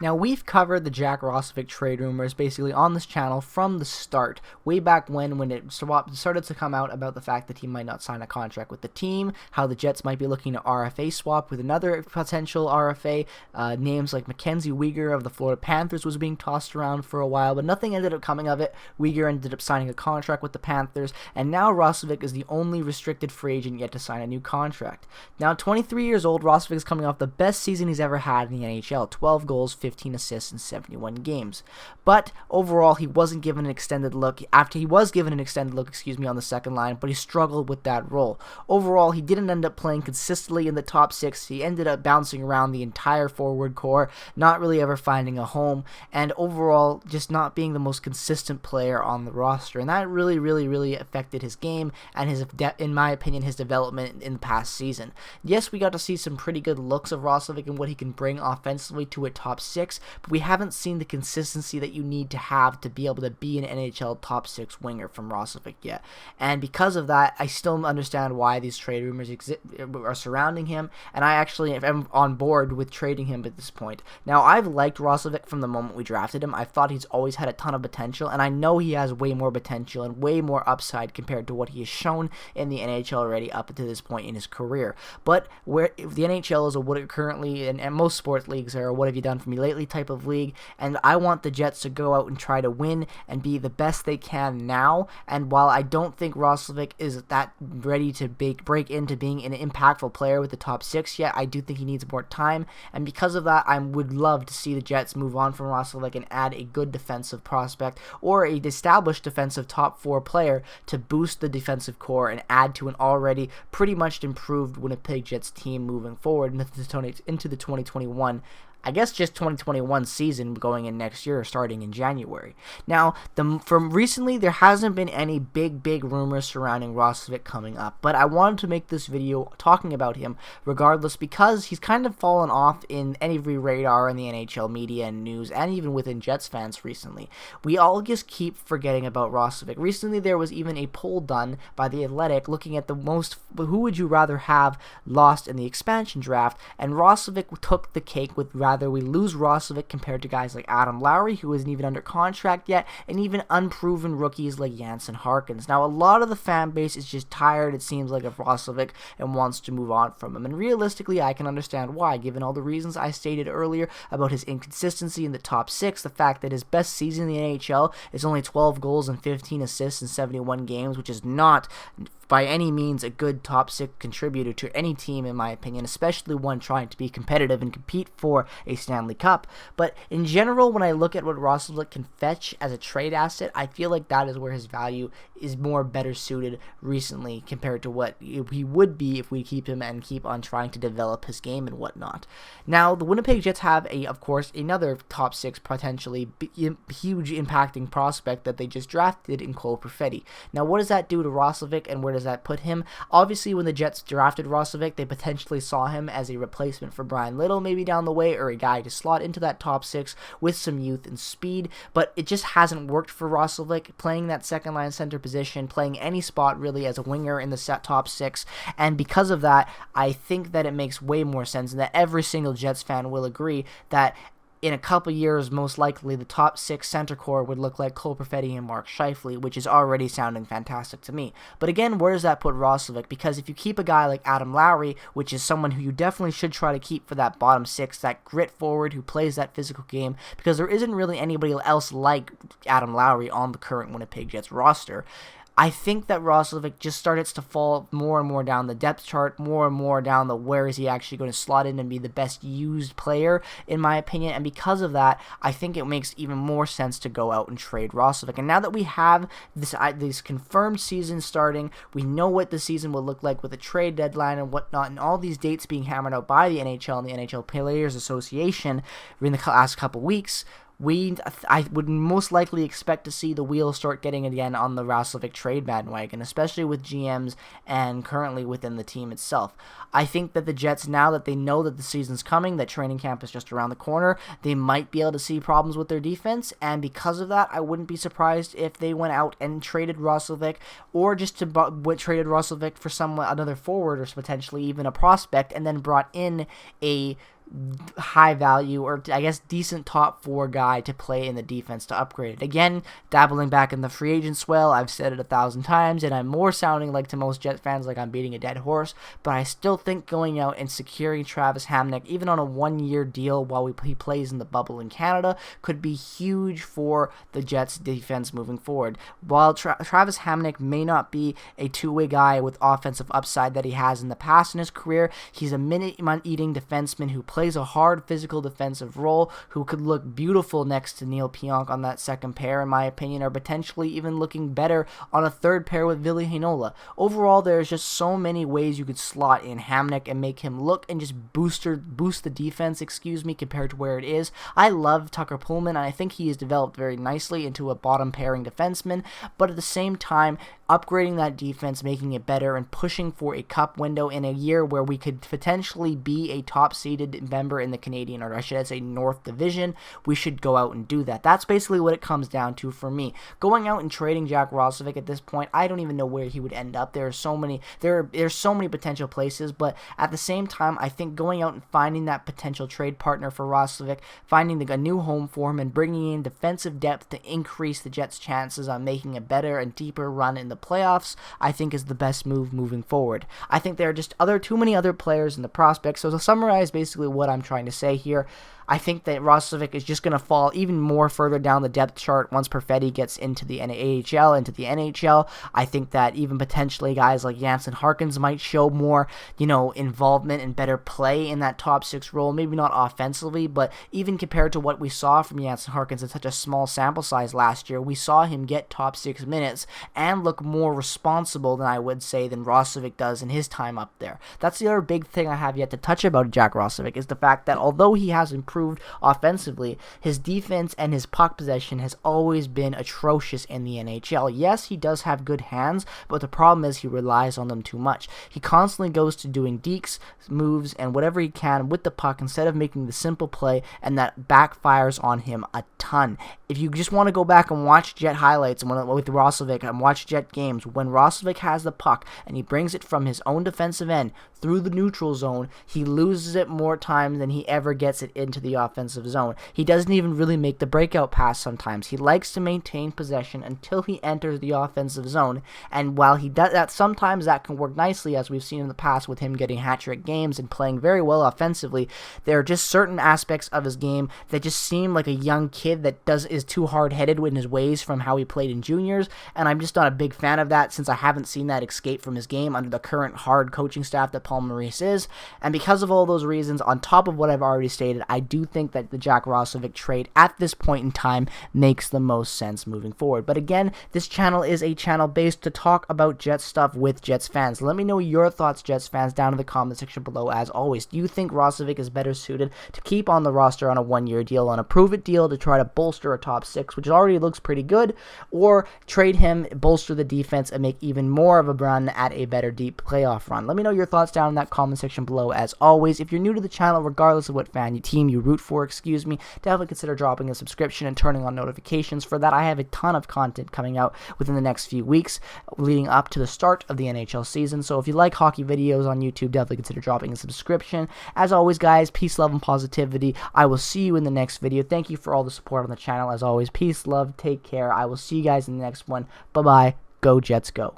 Now, we've covered the Jack Roslovic trade rumors basically on this channel from the start, way back when it started to come out about the fact that he might not sign a contract with the team, how the Jets might be looking to RFA swap with another potential RFA. Names like Mackenzie Weegar of the Florida Panthers was being tossed around for a while, but nothing ended up coming of it. Weegar ended up signing a contract with the Panthers, and now Roslovic is the only restricted free agent yet to sign a new contract. Now, 23 years old, Roslovic is coming off the best season he's ever had in the NHL, 12 goals, 15 assists in 71 games. But overall, he wasn't given an extended look. After he was given an extended look, on the second line, but he struggled with that role. Overall, he didn't end up playing consistently in the top six. He ended up bouncing around the entire forward core, not really ever finding a home, and overall just not being the most consistent player on the roster. And that really affected his game and in my opinion, his development in the past season. Yes, we got to see some pretty good looks of Roslovic and what he can bring offensively to a top six, but we haven't seen the consistency that you need to have to be able to be an NHL top six winger from Roslovic yet. And because of that, I still understand why these trade rumors are surrounding him, and I actually am on board with trading him at this point. Now, I've liked Roslovic from the moment we drafted him. I thought he's always had a ton of potential, and I know he has way more potential and way more upside compared to what he has shown in the NHL already up to this point in his career. But if the NHL is what it currently, and most sports leagues are, what have you done for me lately type of league, and I want the Jets to go out and try to win and be the best they can now. And while I don't think Roslovic is that ready to break into being an impactful player with the top six yet, I do think he needs more time, and because of that, I would love to see the Jets move on from Roslovic and add a good defensive prospect or a established defensive top four player to boost the defensive core and add to an already pretty much improved Winnipeg Jets team moving forward into the 2021 just 2021 season going in next year, starting in January. Now, from recently, there hasn't been any big rumors surrounding Roslovic coming up, but I wanted to make this video talking about him regardless because he's kind of fallen off in every radar in the NHL media and news, and even within Jets fans recently. We all just keep forgetting about Roslovic. Recently, there was even a poll done by The Athletic looking at who would you rather have lost in the expansion draft, and Roslovic took the cake with rather we lose Roslovic compared to guys like Adam Lowry, who isn't even under contract yet, and even unproven rookies like Jansen Harkins. Now, a lot of the fan base is just tired, it seems like, of Roslovic and wants to move on from him. And realistically, I can understand why, given all the reasons I stated earlier about his inconsistency in the top six, the fact that his best season in the NHL is only 12 goals and 15 assists in 71 games, which is not by any means a good top six contributor to any team, in my opinion, especially one trying to be competitive and compete for a Stanley Cup. But in general, when I look at what Roslovic can fetch as a trade asset, I feel like that is where his value is better suited recently compared to what he would be if we keep him and keep on trying to develop his game and whatnot. Now, the Winnipeg Jets have of course, another top six potentially huge impacting prospect that they just drafted in Cole Perfetti. Now, what does that do to Roslovic, and where does that put him? Obviously, when the Jets drafted Roslovic, they potentially saw him as a replacement for Brian Little maybe down the way, or a guy to slot into that top six with some youth and speed, but it just hasn't worked for Roslovic, playing that second line center position, playing any spot really as a winger in the top six, and because of that, I think that it makes way more sense, and that every single Jets fan will agree that in a couple years, most likely, the top six center core would look like Cole Perfetti and Mark Scheifele, which is already sounding fantastic to me. But again, where does that put Roslovic? Because if you keep a guy like Adam Lowry, which is someone who you definitely should try to keep for that bottom six, that grit forward who plays that physical game, because there isn't really anybody else like Adam Lowry on the current Winnipeg Jets roster, I think that Roslovic just starts to fall more and more down the depth chart, more and more down the where is he actually going to slot in and be the best used player, in my opinion. And because of that, I think it makes even more sense to go out and trade Roslovic. And now that we have this confirmed season starting, we know what the season will look like with a trade deadline and whatnot, and all these dates being hammered out by the NHL and the NHL Players Association in the last couple weeks. I would most likely expect to see the wheels start getting again on the Roslovic trade bandwagon, especially with GMs and currently within the team itself. I think that the Jets, now that they know that the season's coming, that training camp is just around the corner, they might be able to see problems with their defense, and because of that, I wouldn't be surprised if they went out and traded Roslovic, or just traded Roslovic for another forward, or potentially even a prospect, and then brought in a high value, or I guess decent top 4 guy to play in the defense to upgrade it. Again, dabbling back in the free agent swell, I've said it 1,000 times, and I'm more sounding like to most Jets fans like I'm beating a dead horse, but I still think going out and securing Travis Hamonic, even on a 1-year deal while he plays in the bubble in Canada, could be huge for the Jets defense moving forward. While Travis Hamonic may not be a two-way guy with offensive upside that he has in the past in his career, he's a minute-eating defenseman who plays a hard physical defensive role, who could look beautiful next to Neil Pionk on that second pair, in my opinion, or potentially even looking better on a third pair with Ville Heinola. Overall, there's just so many ways you could slot in Hamonic and make him look and just boost the defense, compared to where it is. I love Tucker Pullman, and I think he has developed very nicely into a bottom pairing defenseman, but at the same time, upgrading that defense, making it better, and pushing for a cup window in a year where we could potentially be a top-seeded member in the Canadian, or I should say North Division, we should go out and do that. That's basically what it comes down to for me. Going out and trading Jack Roslovic at this point, I don't even know where he would end up. There's so many potential places, but at the same time, I think going out and finding that potential trade partner for Roslovic, finding a new home for him, and bringing in defensive depth to increase the Jets' chances on making a better and deeper run in the playoffs, I think is the best move moving forward. I think there are just too many other players in the prospects. So to summarize basically what I'm trying to say here, I think that Roslovic is just going to fall even more further down the depth chart once Perfetti gets into the AHL, into the NHL. I think that even potentially guys like Jansen Harkins might show more, involvement and better play in that top 6 role. Maybe not offensively, but even compared to what we saw from Jansen Harkins in such a small sample size last year, we saw him get top 6 minutes and look more responsible than I would say than Roslovic does in his time up there. That's the other big thing I have yet to touch about Jack Roslovic, is the fact that although he has improved offensively, his defense and his puck possession has always been atrocious in the NHL. Yes, he does have good hands, but the problem is he relies on them too much. He constantly goes to doing dekes, moves, and whatever he can with the puck instead of making the simple play, and that backfires on him a ton. If you just want to go back and watch Jet highlights with Roslovic and watch Jet games, when Roslovic has the puck and he brings it from his own defensive end through the neutral zone, he loses it more times than he ever gets it into the offensive zone. He doesn't even really make the breakout pass sometimes. He likes to maintain possession until he enters the offensive zone, and while he does that, sometimes that can work nicely, as we've seen in the past with him getting hat-trick games and playing very well offensively. There are just certain aspects of his game that just seem like a young kid that is too hard-headed in his ways from how he played in juniors, and I'm just not a big fan of that, since I haven't seen that escape from his game under the current hard coaching staff that Paul Maurice is. And because of all those reasons, on top of what I've already stated, I do think that the Jack Roslovic trade at this point in time makes the most sense moving forward. But again, this channel is a channel based to talk about Jets stuff with Jets fans. Let me know your thoughts, Jets fans, down in the comment section below. As always, do you think Roslovic is better suited to keep on the roster on a 1-year deal, on a prove-it deal to try to bolster a top 6, which already looks pretty good, or trade him, bolster the defense, and make even more of a run at a better deep playoff run? Let me know your thoughts down in that comment section below. As always, if you're new to the channel, regardless of what team you root for, definitely consider dropping a subscription and turning on notifications. For that, I have a ton of content coming out within the next few weeks leading up to the start of the NHL season. So if you like hockey videos on YouTube, definitely consider dropping a subscription. As always, guys, peace, love, and positivity. I will see you in the next video. Thank you for all the support on the channel. As always, peace, love, take care. I will see you guys in the next one. Bye-bye. Go Jets, go.